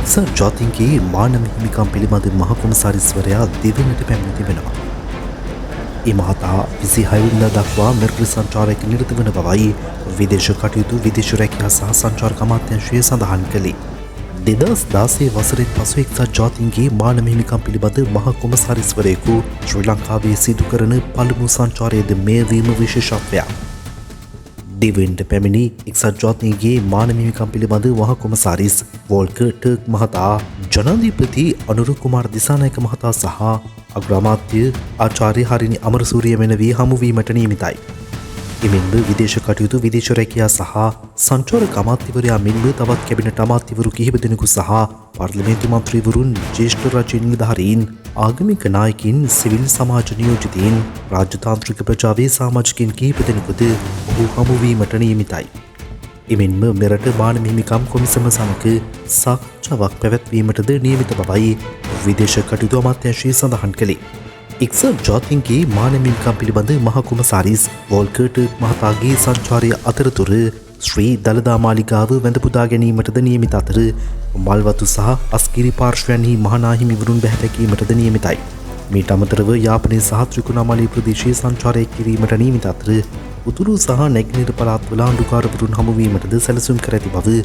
එක්සත් ජාතීන්ගේ මානව හිමිකම් පිළිබඳ මහ කොමසාරිස්වරයා දෙවැනිට පැමිණ තිබෙනවා. ඒ මහතා 26 වෙනිදා දක්වා මෙරට සංචාරයක නිරත වන බවයි විදේශ කටයුතු විදේශ රැකියා සහ සංචාරක අමාත්‍යාංශය සඳහන් කළේ. 2016 වසරෙන් පසු එක්සත් ජාතීන්ගේ මානව හිමිකම් පිළිබඳ මහ කොමසාරිස්වරයෙකු ශ්‍රී ලංකාවේ සිදු කරන පළමු සංචාරයේද මෙය වීම විශේෂත්වයක්. දෙවැනිට පැමිණි එක්සත් ජාතීන්ගේ මානව හිමිකම් පිළිබඳ මහ කොමසාරිස් වෝල්කර් ටර්ක් මහතා ජනාධිපති අනුර කුමාර දිසානායක මහතා සහ අග්‍රාමාත්‍ය ආචාර්ය හරිනි අමරසූරිය මෙනවී හමුවීමට නියමිතයි. එමෙන්ම විදේශ කටයුතු විදේශ රැකියා සහ සංචාරක අමාත්‍යවරයා මෙන්ම තවත් කැබිනට් අමාත්‍යවරු කිහිප දෙනෙකු සහ පාර්ලිමේන්තු මන්ත්‍රීවරුන් ජ්‍යෙෂ්ඨ රජ නිලධාරීන් ආගමික නායකින් සිවිල් සමාජ නියෝජිතයින් රාජ්‍යතාන්ත්‍රික ප්‍රජාවේ සමාජිකයින් කිහිප දෙනෙකුද ඔහු හමුවීමට නියමිතයි. එමෙන්ම මෙරට මානව හිමිකම් කොමිසම සමග සාකච්ඡාවක් පැවැත්වීමටද නියමිත බවයි විදේශ කටයුතු අමාත්‍යාංශය සඳහන් කළේ. එක්සත් ජාතීන්ගේ මානව හිමිකම් පිළිබඳ මහ කොමසාරිස් වෝල්කර් ටර්ක් මහතාගේ සංචාරය අතරතුර ශ්‍රී දළදා මාලිගාව වැඳ පුදා ගැනීමටද නියමිත අතර මල්වතු සහ අස්ගිරි පාර්ශ්වයන්හි මහා හිමිවරුන් බැහැදැකීමටද නියමිතයි. මීට අමතරව යාපනය සහ ත්‍රිකුණාමලී ප්‍රදේශයේ සංචාරය කිරීමට නියමිත අතර උතුරු සහ නැගෙනහිර පළාත්වල ආණ්ඩුකාරවරුන් හමුවීමටද සැලසුම් කර ඇති බව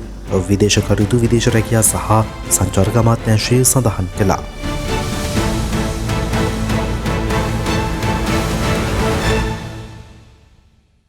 විදේශ කටයුතු විදේශ රැකියා සහ සංචාරක අමාත්‍යාංශය සඳහන් කළා.